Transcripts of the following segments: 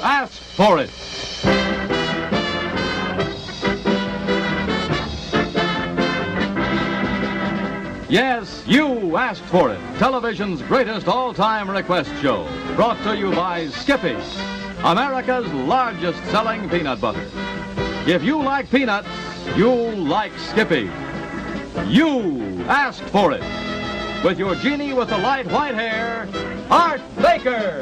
asked for it. Yes, you asked for it. Television's greatest all-time request show. Brought to you by Skippy, America's largest selling peanut butter. If you like peanuts, you'll like Skippy. You asked for it. With your genie with the light white hair, Art Baker.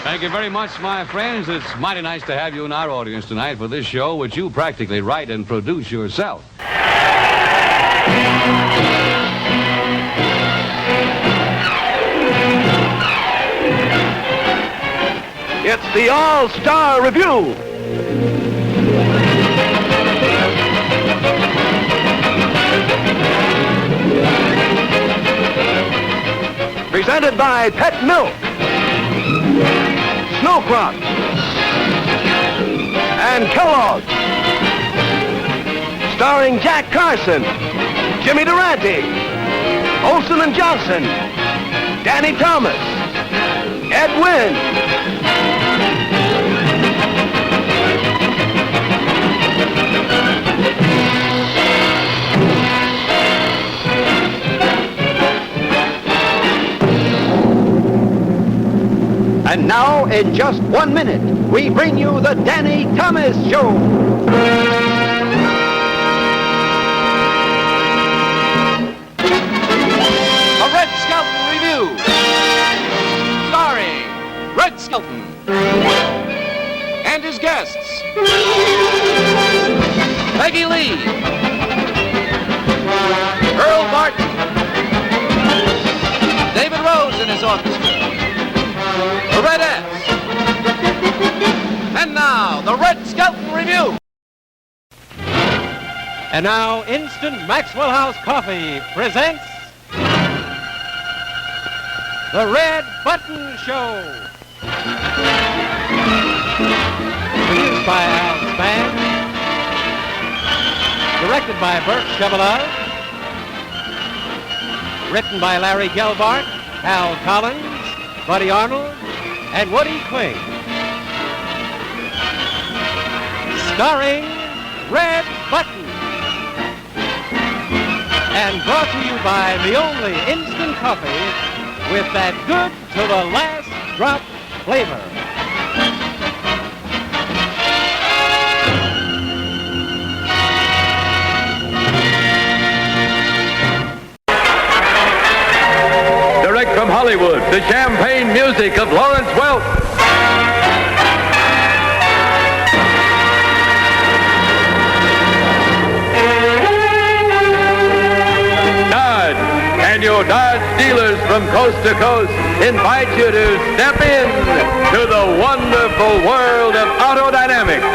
Thank you very much, my friends. It's mighty nice to have you in our audience tonight for this show, which you practically write and produce yourself. It's the All-Star Review. Presented by Pet Milk, Snow Crop, and Kellogg. Starring Jack Carson, Jimmy Durante, Olson and Johnson, Danny Thomas, Ed Wynn. And now, in just 1 minute, we bring you the Danny Thomas Show. A Red Skelton Review. Starring Red Skelton and his guests, Peggy Lee, Earl Martin, David Rose and his orchestra, the Redettes. And now, the Red Skelton Review. And now, Instant Maxwell House Coffee presents The Red Button Show. Produced by Al Spann. Directed by Burt Chevalier. Written by Larry Gelbart, Hal Collins, Buddy Arnold, and Woody Queen. Starring Red Button. And brought to you by the only instant coffee with that good to the last drop flavor. Direct from Hollywood, the champagne music of Lawrence Welk. Dodge and your Dodge dealers from coast to coast invite you to step in to the wonderful world of auto dynamics,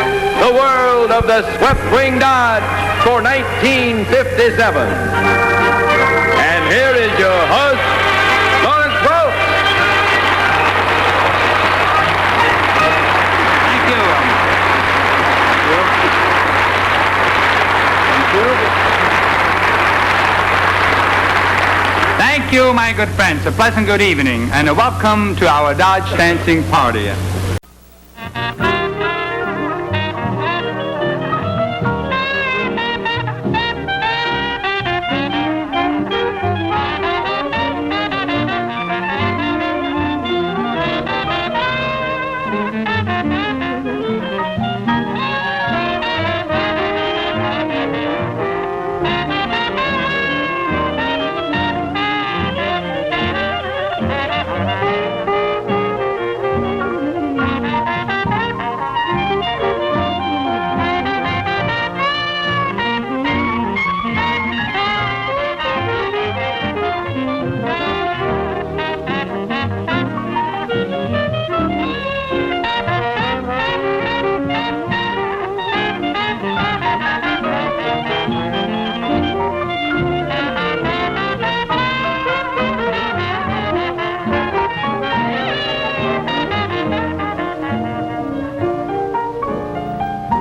the world of the swept-wing Dodge for 1957. And here is your host, Lawrence Welk. Thank you. Thank you, my good friends. A pleasant good evening and a welcome to our Dodge dancing party.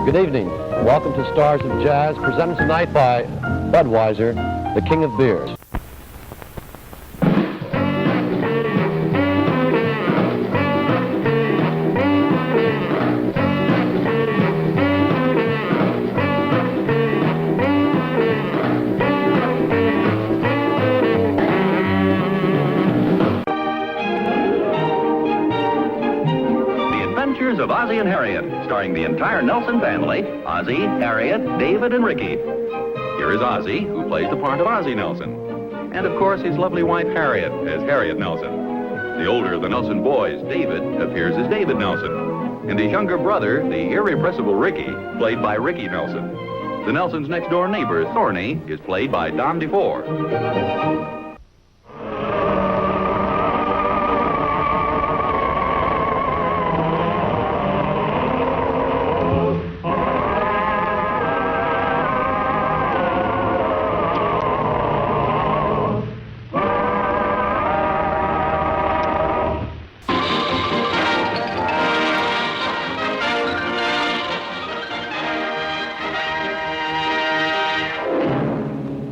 Good evening. Welcome to Stars of Jazz, presented tonight by Budweiser, the king of beers. starring the entire Nelson family, Ozzie, Harriet, David, and Ricky. Here is Ozzie, who plays the part of Ozzie Nelson. And, of course, his lovely wife, Harriet, as Harriet Nelson. The older of the Nelson boys, David, appears as David Nelson. And his younger brother, the irrepressible Ricky, played by Ricky Nelson. The Nelsons' next-door neighbor, Thorny, is played by Don DeFore.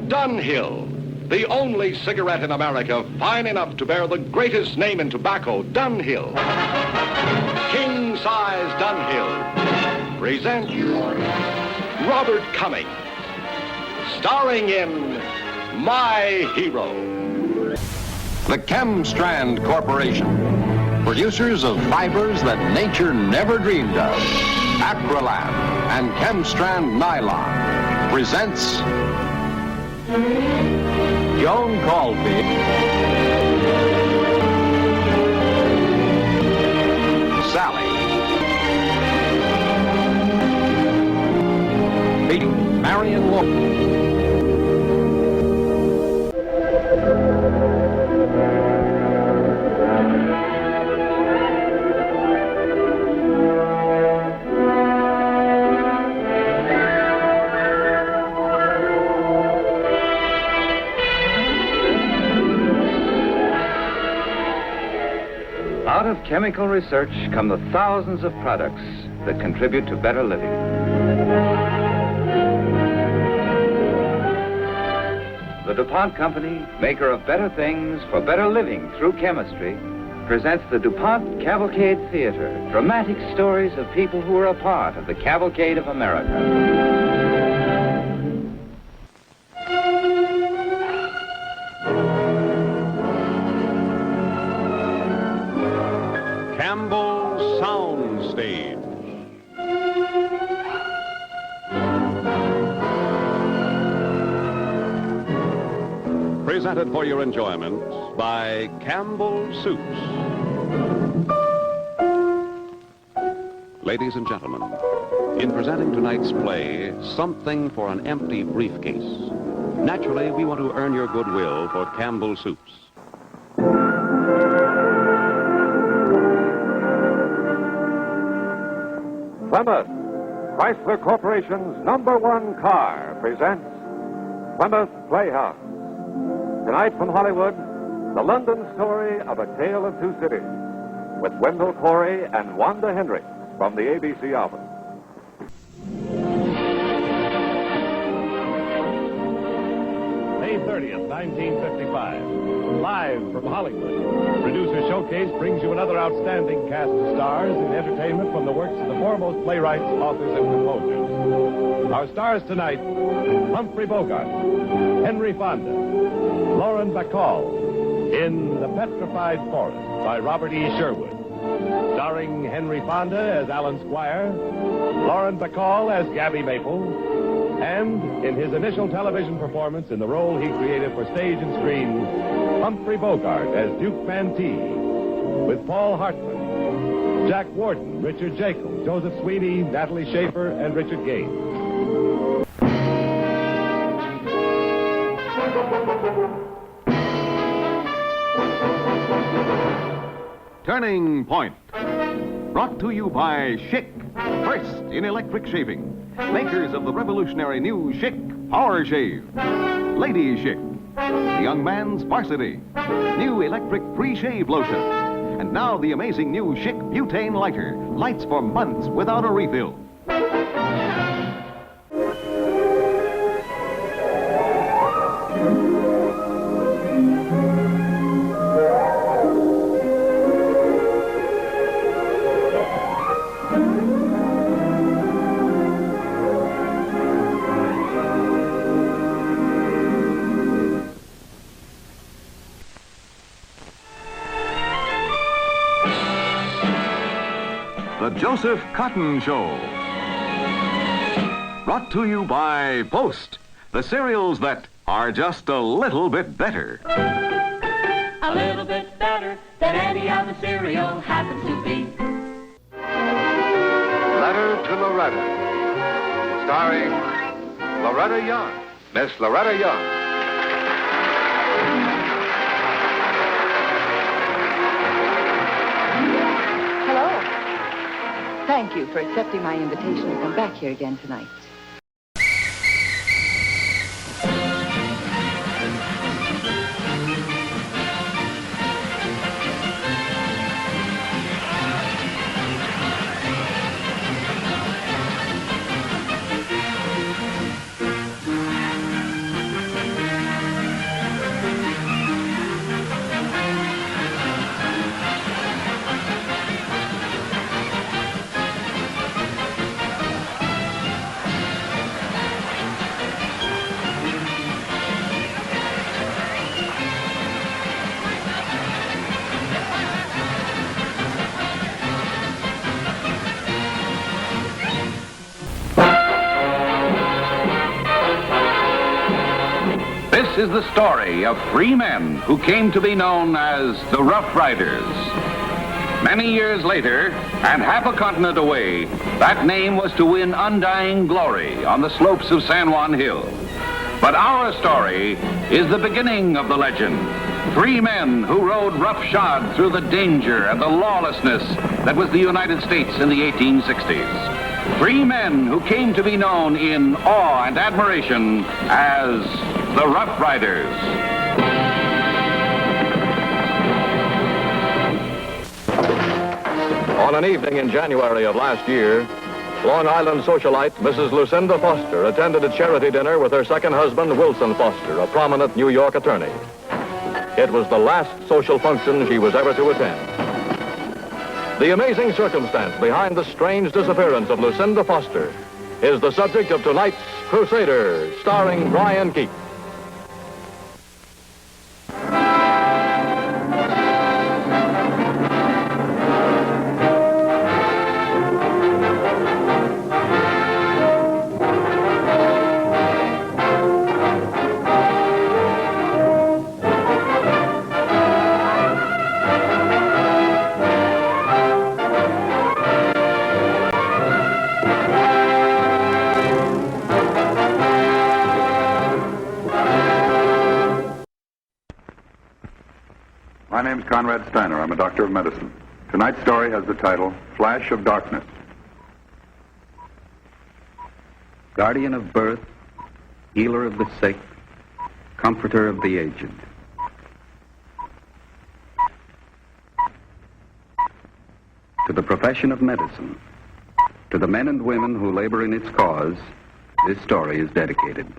Dunhill, the only cigarette in America fine enough to bear the greatest name in tobacco, Dunhill. King-size Dunhill presents Robert Cumming, starring in My Hero. The Chemstrand Corporation, producers of fibers that nature never dreamed of, Acrylan and Chemstrand Nylon, presents Joan Caulfield, Sally, Pete, Marion Wolf. Out of chemical research come the thousands of products that contribute to better living. The DuPont Company, maker of better things for better living through chemistry, presents the DuPont Cavalcade Theater, dramatic stories of people who were a part of the cavalcade of America. Campbell Soundstage. Presented for your enjoyment by Campbell Soups. Ladies and gentlemen, in presenting tonight's play, Something for an Empty Briefcase, naturally we want to earn your goodwill for Campbell Soups. Plymouth, Chrysler Corporation's #1 car, presents Plymouth Playhouse. Tonight from Hollywood, the London story of A Tale of Two Cities, with Wendell Corey and Wanda Hendricks from the ABC office. May 30th, 1955. Live from Hollywood, Producer Showcase brings you another outstanding cast of stars in entertainment from the works of the foremost playwrights, authors, and composers. Our stars tonight, Humphrey Bogart, Henry Fonda, Lauren Bacall, in The Petrified Forest by Robert E. Sherwood. Starring Henry Fonda as Alan Squire, Lauren Bacall as Gabby Maple, and in his initial television performance in the role he created for stage and screen, Humphrey Bogart as Duke Mantee, with Paul Hartman, Jack Warden, Richard Jekyll, Joseph Sweeney, Natalie Schaefer, and Richard Gaines. Turning Point, brought to you by Schick, first in electric shaving, makers of the revolutionary new Schick Power Shave. Ladies Schick, the young man's Varsity, new electric pre-shave lotion, and now the amazing new Schick Butane Lighter, lights for months without a refill. exclusive cotton show. Brought to you by Post, the cereals that are just a little bit better. A little bit better than any other cereal happens to be. Letter to Loretta, starring Loretta Young. Miss Loretta Young. Hello. Thank you for accepting my invitation to come back here again tonight. This is the story of three men who came to be known as the Rough Riders. Many years later, and half a continent away, that name was to win undying glory on the slopes of San Juan Hill. But our story is the beginning of the legend. Three men who rode roughshod through the danger and the lawlessness that was the United States in the 1860s. Three men who came to be known in awe and admiration as the Rough Riders. On an evening in January of last year, Long Island socialite Mrs. Lucinda Foster attended a charity dinner with her second husband, Wilson Foster, a prominent New York attorney. It was the last social function she was ever to attend. The amazing circumstance behind the strange disappearance of Lucinda Foster is the subject of tonight's Crusader, starring Brian Keith. My name's Conrad Steiner. I'm a doctor of medicine. Tonight's story has the title, Flash of Darkness. Guardian of birth, healer of the sick, comforter of the aged. To the profession of medicine, to the men and women who labor in its cause, this story is dedicated.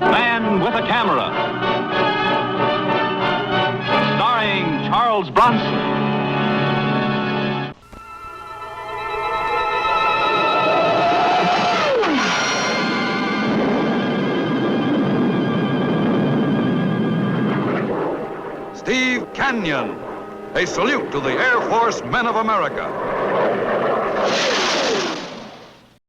Man with a Camera, starring Charles Bronson. Steve Canyon. A salute to the Air Force men of America.